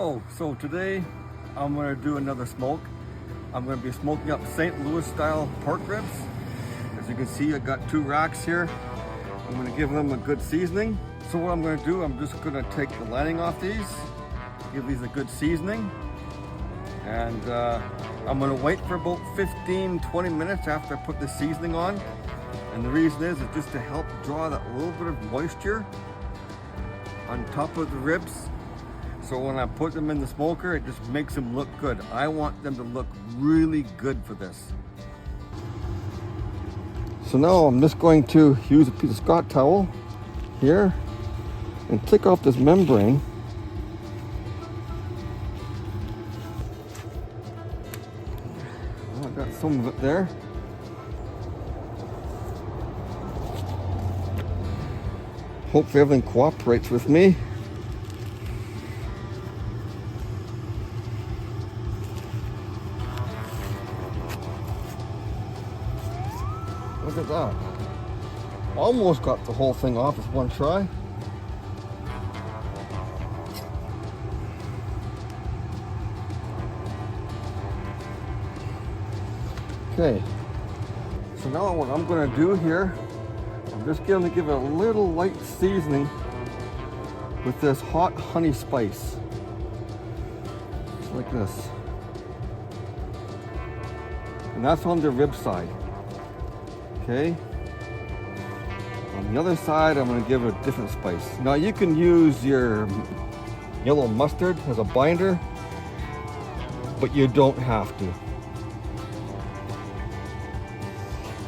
Hello, so today I'm going to do another smoke. I'm going to be smoking up St. Louis style pork ribs. As you can see, I got 2 racks here. I'm going to give them a good seasoning. So what I'm going to do, I'm just going to take the lining off these, give these a good seasoning, and I'm going to wait for about 15-20 minutes after I put the seasoning on. And the reason is just to help draw that little bit of moisture on top of the ribs. So when I put them in the smoker, it just makes them look good. I want them to look really good for this. So now I'm just going to use a piece of Scott towel here and take off this membrane. I got some of it there. Hopefully everything cooperates with me. Look at that. Almost got the whole thing off with one try. Okay. So now what I'm going to do here, I'm just going to give it a little light seasoning with this hot honey spice. Just like this. And that's on the rib side. Okay. On the other side, I'm going to give it a different spice. Now you can use your yellow mustard as a binder, but you don't have to.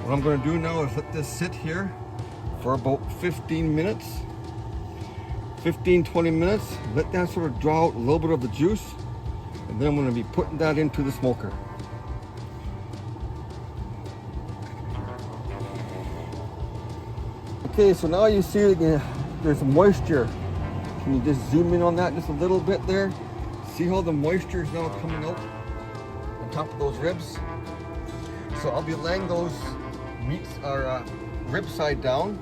What I'm going to do now is let this sit here for about 15 minutes. 15-20 minutes. Let that sort of draw out a little bit of the juice. And then I'm going to be putting that into the smoker. Okay, so now you see there's moisture. Can you just zoom in on that just a little bit there? See how the moisture is now coming out on top of those ribs? So I'll be laying those meats or rib side down.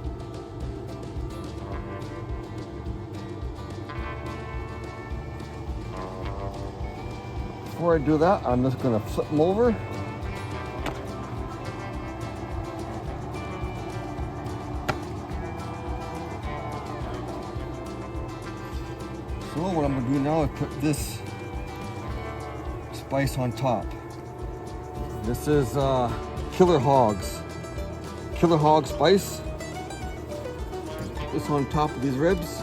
Before I do that, I'm just going to flip them over. So what I'm going to do now is put this spice on top. This is Killer Hog spice. Put this on top of these ribs.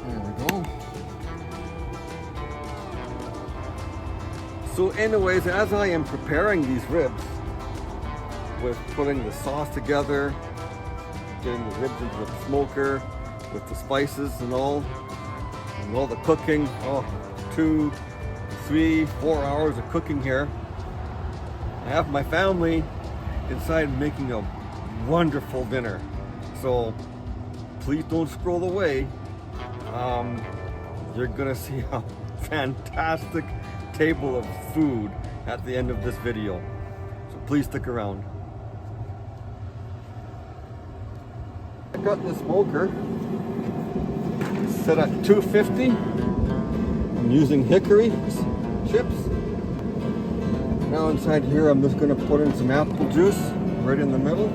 There we go. So anyways, as I am preparing these ribs, with putting the sauce together, getting the ribs into the smoker, with the spices and all the cooking, 2, 3, 4 hours of cooking here. I have my family inside making a wonderful dinner. So please don't scroll away. You're gonna see a fantastic table of food at the end of this video. So please stick around. I got the smoker set at 250. I'm using hickory chips. Now inside here I'm just going to put in some apple juice right in the middle.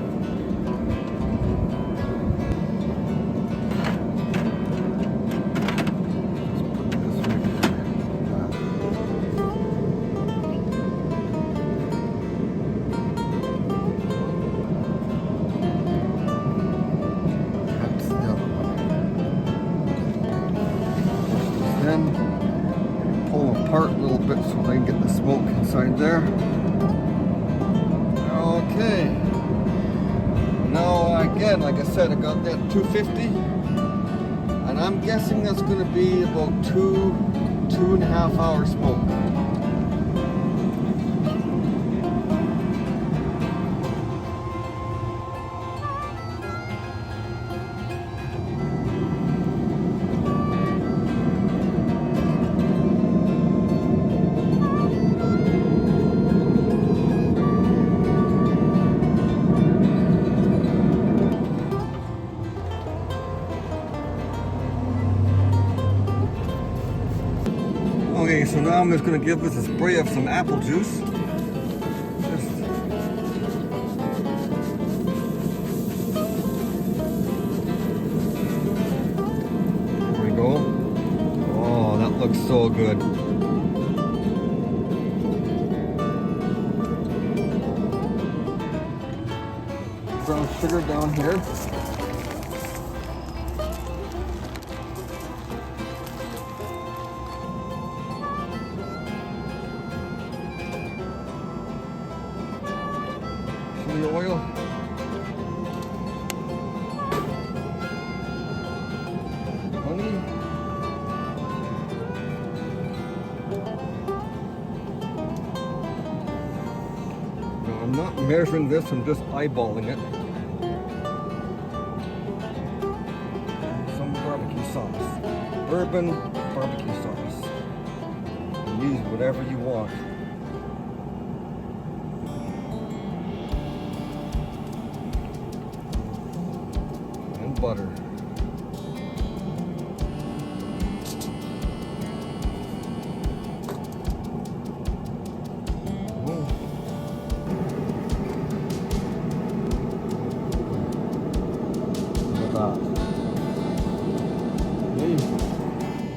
Then pull them apart a little bit so they can get the smoke inside there. Okay. Now again, like I said, I got that 250, and I'm guessing that's going to be about 2.5 hour smoke. Okay, so now I'm just going to give this a spray of some apple juice. There we go. Oh, that looks so good. Brown sugar down here. Chili oil. Honey. Now I'm not measuring this, I'm just eyeballing it. Some barbecue sauce. Bourbon barbecue sauce. Use whatever you want. And butter.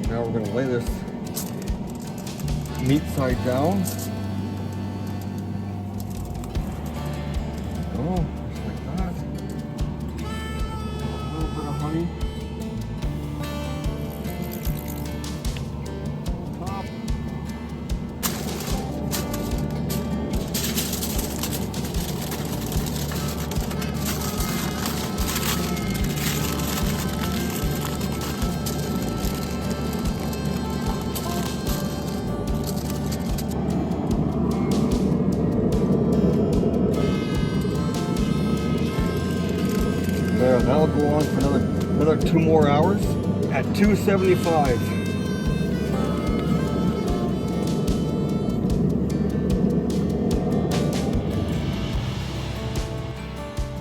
Now we're going to lay this meat side down. Oh, just like that. A little bit of honey. Top. There, that'll go on for another 2 more hours at 275.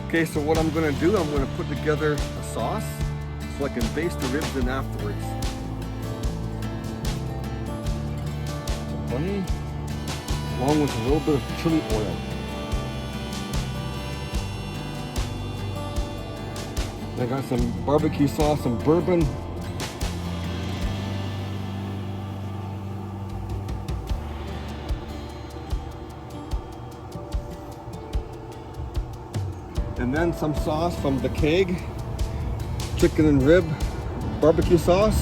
Okay, so what I'm going to do, I'm going to put together a sauce so I can baste the ribs in afterwards. Some honey, along with a little bit of chili oil. I got some barbecue sauce, some bourbon. And then some sauce from the keg, chicken and rib barbecue sauce.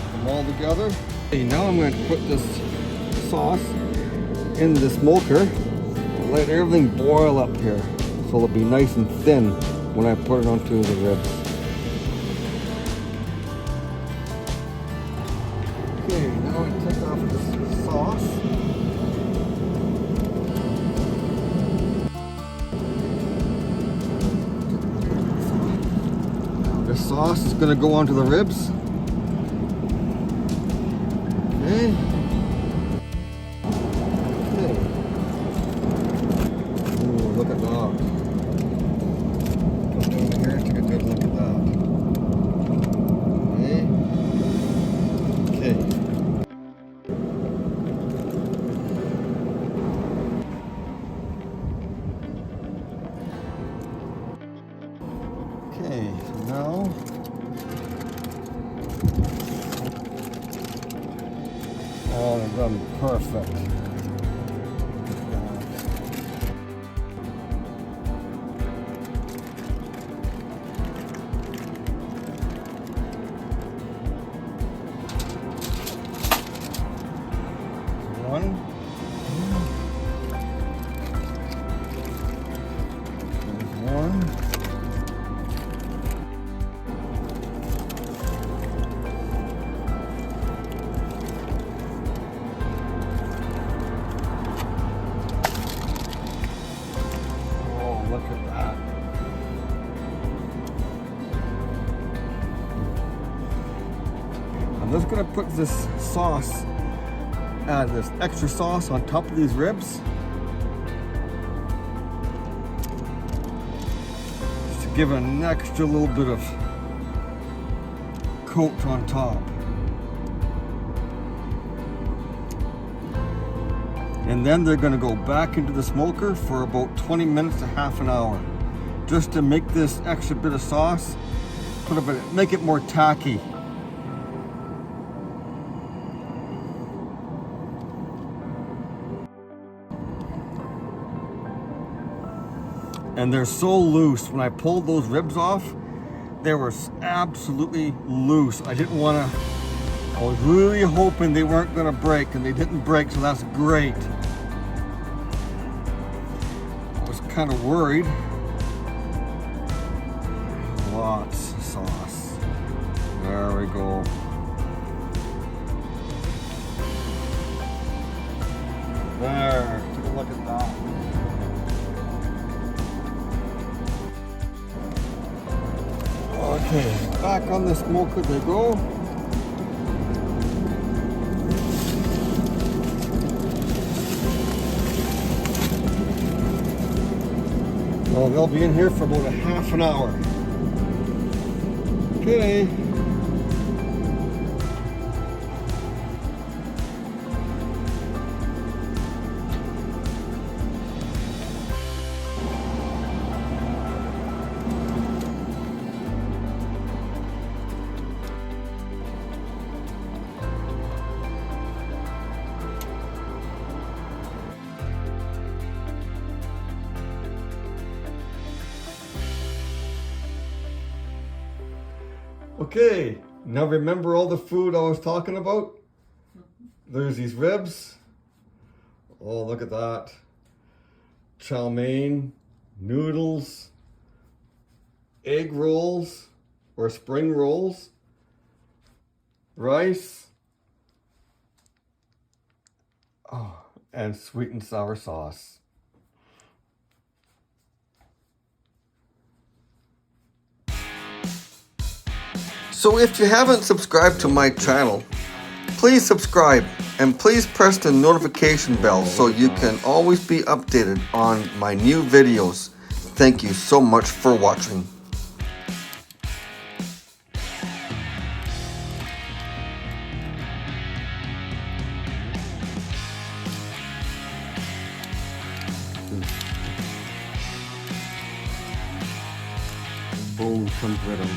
Put them all together. Okay, now I'm going to put this sauce in the smoker and let everything boil up here so it'll be nice and thin when I put it onto the ribs. Okay, now I take off this sauce. This sauce is going to go onto the ribs. Okay. Ooh, look at that. Come down here and take a good look at that. Okay. Okay, so now oh, they're done perfect. One. There's one. Look at that. I'm just going to put this sauce, this extra sauce on top of these ribs. give it an extra little bit of coat on top. And then they're going to go back into the smoker for about 20 minutes to half an hour, just to make this extra bit of sauce, make it more tacky. And they're so loose. When I pulled those ribs off, they were absolutely loose. I was really hoping they weren't gonna break, and they didn't break, so that's great. I was kind of worried. Lots of sauce. There we go. There, take a look at that. Okay, back on the smoker they go. Well, they'll be in here for about a half an hour. Okay. Okay, now remember all the food I was talking about? There's these ribs. Oh, look at that. Chow mein, noodles, egg rolls or spring rolls, rice, and sweet and sour sauce. So if you haven't subscribed to my channel, please subscribe and please press the notification bell so you can always be updated on my new videos. Thank you so much for watching. Boom, comes with them.